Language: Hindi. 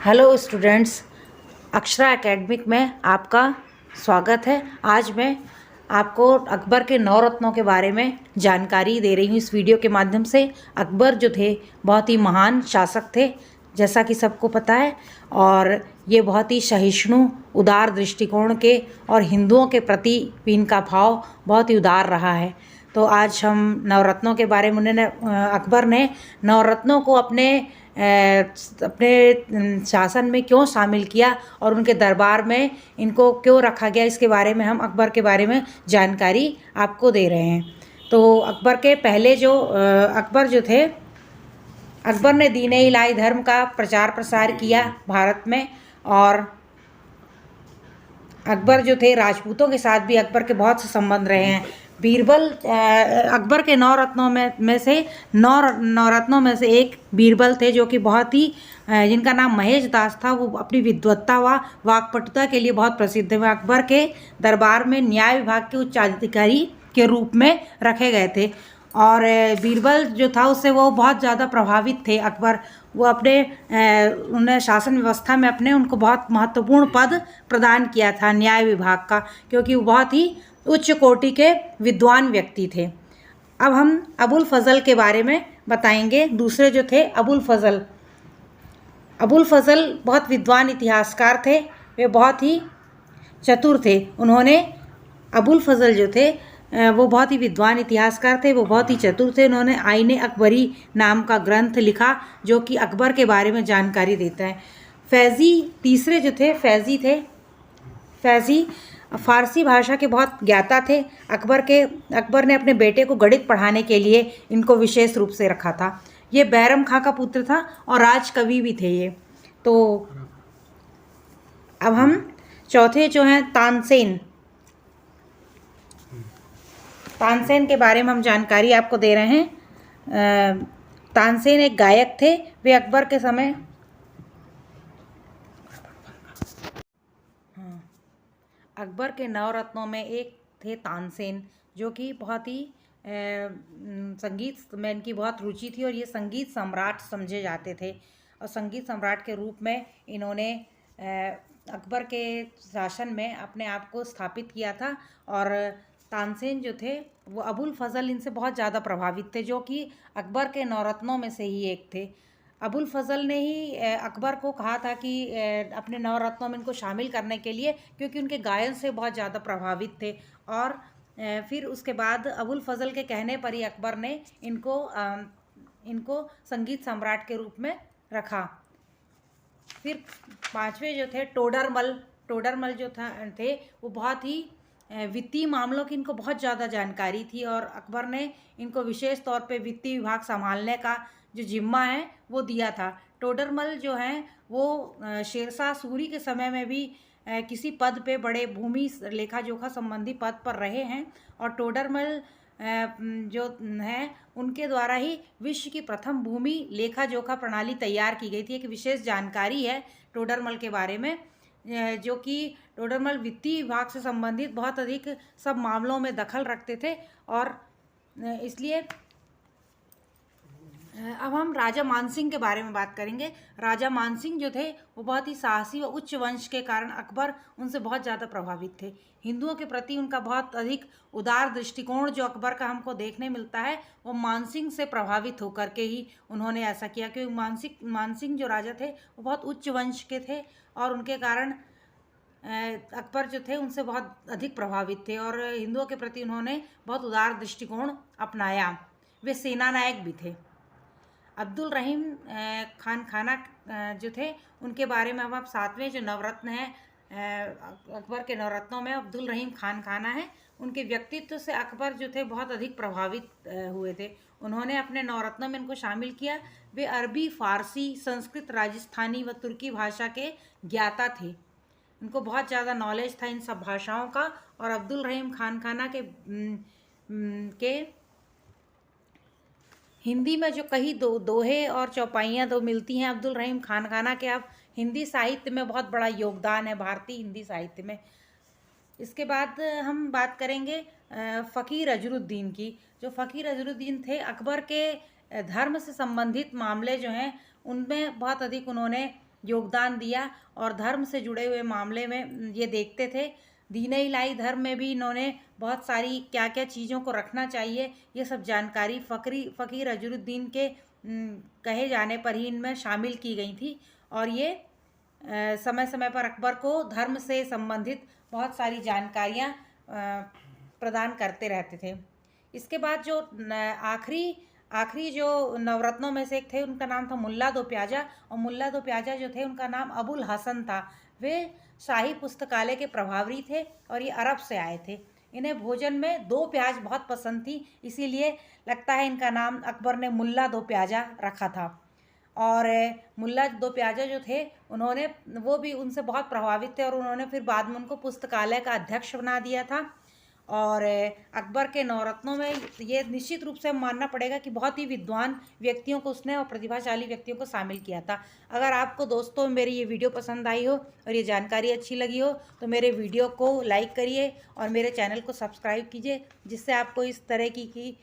हेलो स्टूडेंट्स, अक्षरा एकेडमिक में आपका स्वागत है। आज मैं आपको अकबर के 9 रत्नों के बारे में जानकारी दे रही हूँ इस वीडियो के माध्यम से। अकबर जो थे बहुत ही महान शासक थे, जैसा कि सबको पता है, और ये बहुत ही सहिष्णु, उदार दृष्टिकोण के और हिंदुओं के प्रति भी इनका भाव बहुत ही उदार रहा है। तो आज हम नवरत्नों के बारे में अकबर ने नवरत्नों को अपने शासन में क्यों शामिल किया और उनके दरबार में इनको क्यों रखा गया, इसके बारे में हम अकबर के बारे में जानकारी आपको दे रहे हैं। तो अकबर के पहले अकबर जो थे, अकबर ने दीन-ए इलाही धर्म का प्रचार प्रसार किया भारत में। और अकबर जो थे राजपूतों के साथ भी अकबर के बहुत से संबंध रहे हैं। बीरबल अकबर के 9 रत्नों में से 9 रत्नों में से एक बीरबल थे, जो कि बहुत ही जिनका नाम महेश दास था। वो अपनी विद्वत्ता व वाक्पटुता के लिए बहुत प्रसिद्ध है। वह अकबर के दरबार में न्याय विभाग के उच्चाधिकारी के रूप में रखे गए थे। और बीरबल जो था उससे वो बहुत ज़्यादा प्रभावित थे अकबर। वो उन्हें शासन व्यवस्था में उनको बहुत महत्वपूर्ण पद प्रदान किया था न्याय विभाग का, क्योंकि वो बहुत ही उच्च कोटि के विद्वान व्यक्ति थे। अब हम अबुल फजल के बारे में बताएंगे। दूसरे जो थे अबुल फजल बहुत विद्वान इतिहासकार थे। वे बहुत ही चतुर थे। अबुल फजल जो थे वो बहुत ही विद्वान इतिहासकार थे, वो बहुत ही चतुर थे। उन्होंने आईने अकबरी नाम का ग्रंथ लिखा, जो कि अकबर के बारे में जानकारी देता है। तीसरे जो थे फैज़ी फ़ारसी भाषा के बहुत ज्ञाता थे। अकबर ने अपने बेटे को गणित पढ़ाने के लिए इनको विशेष रूप से रखा था। ये बैरम खां का पुत्र था और राजकवि भी थे ये। तो अब हम चौथे जो हैं तानसेन के बारे में हम जानकारी आपको दे रहे हैं। तानसेन एक गायक थे। वे अकबर के समय अकबर के 9 रत्नों में एक थे तानसेन, जो कि बहुत ही संगीत में इनकी बहुत रुचि थी और ये संगीत सम्राट समझे जाते थे। और संगीत सम्राट के रूप में इन्होंने अकबर के शासन में अपने आप को स्थापित किया था। और तानसेन जो थे वो अबुल फजल इनसे बहुत ज़्यादा प्रभावित थे, जो कि अकबर के 9 रत्नों में से ही एक थे। अबुल फजल ने ही अकबर को कहा था कि अपने 9 रत्नों में इनको शामिल करने के लिए, क्योंकि उनके गायन से बहुत ज़्यादा प्रभावित थे। और फिर उसके बाद अबुल फजल के कहने पर ही अकबर ने इनको संगीत सम्राट के रूप में रखा। फिर पांचवे जो थे टोडरमल जो थे वो बहुत ही वित्तीय मामलों की इनको बहुत ज़्यादा जानकारी थी, और अकबर ने इनको विशेष तौर पे वित्तीय विभाग संभालने का जो जिम्मा है वो दिया था। टोडरमल जो हैं वो शेरशाह सूरी के समय में भी किसी पद पे बड़े भूमि लेखा जोखा संबंधी पद पर रहे हैं। और टोडरमल जो हैं उनके द्वारा ही विश्व की प्रथम भूमि लेखा जोखा प्रणाली तैयार की गई थी। एक विशेष जानकारी है टोडरमल के बारे में, जो कि टोडरमल वित्तीय विभाग से संबंधित बहुत अधिक सब मामलों में दखल रखते थे। और इसलिए अब हम राजा मानसिंह के बारे में बात करेंगे। राजा मानसिंह जो थे वो बहुत ही साहसी व उच्च वंश के कारण अकबर उनसे बहुत ज़्यादा प्रभावित थे। हिंदुओं के प्रति उनका बहुत अधिक उदार दृष्टिकोण जो अकबर का हमको देखने मिलता है, वो मानसिंह से प्रभावित होकर के ही उन्होंने ऐसा किया। क्योंकि मानसिंह जो राजा थे वो बहुत उच्च वंश के थे और उनके कारण अकबर जो थे उनसे बहुत अधिक प्रभावित थे और हिंदुओं के प्रति उन्होंने बहुत उदार दृष्टिकोण अपनाया। वे सेना नायक भी थे। अब्दुल रहीम खान खाना जो थे उनके बारे में अब 7वें जो नवरत्न हैं अकबर के 9 रत्नों में अब्दुल रहीम खान खाना है। उनके व्यक्तित्व से अकबर जो थे बहुत अधिक प्रभावित हुए थे। उन्होंने अपने 9 रत्नों में इनको शामिल किया। वे अरबी, फारसी, संस्कृत, राजस्थानी व तुर्की भाषा के ज्ञाता थे। उनको बहुत ज़्यादा नॉलेज था इन सब भाषाओं का। और अब्दुल रहीम खान खाना के हिंदी में जो कई दोहे और चौपाइयाँ मिलती हैं अब्दुल रहीम खान खाना के, अब हिंदी साहित्य में बहुत बड़ा योगदान है भारतीय हिंदी साहित्य में। इसके बाद हम बात करेंगे फ़कीर अजरुद्दीन की। जो फ़कीर अजरुद्दीन थे अकबर के धर्म से संबंधित मामले जो हैं उनमें बहुत अधिक उन्होंने योगदान दिया और धर्म से जुड़े हुए मामले में ये देखते थे। दीन इलाही धर्म में भी इन्होंने बहुत सारी क्या क्या चीज़ों को रखना चाहिए ये सब जानकारी फ़कीर अजरुद्दीन के कहे जाने पर ही इनमें शामिल की गई थी। और ये समय समय पर अकबर को धर्म से संबंधित बहुत सारी जानकारियाँ प्रदान करते रहते थे। इसके बाद जो आखिरी आखिरी जो नवरत्नों में से एक थे उनका नाम था मुल्ला दो प्याजा, और मुल्ला दो प्याजा जो थे उनका नाम अबुल हसन था। वे शाही पुस्तकालय के प्रभारी थे और ये अरब से आए थे। इन्हें भोजन में दो प्याज बहुत पसंद थी, इसीलिए लगता है इनका नाम अकबर ने मुल्ला दो प्याजा रखा था। और मुल्ला दो प्याजा जो थे उन्होंने वो भी उनसे बहुत प्रभावित थे और उन्होंने फिर बाद में उनको पुस्तकालय का अध्यक्ष बना दिया था। और अकबर के नवरत्नों में ये निश्चित रूप से मानना पड़ेगा कि बहुत ही विद्वान व्यक्तियों को उसने और प्रतिभाशाली व्यक्तियों को शामिल किया था। अगर आपको दोस्तों मेरी ये वीडियो पसंद आई हो और ये जानकारी अच्छी लगी हो तो मेरे वीडियो को लाइक करिए और मेरे चैनल को सब्सक्राइब कीजिए, जिससे आपको इस तरह की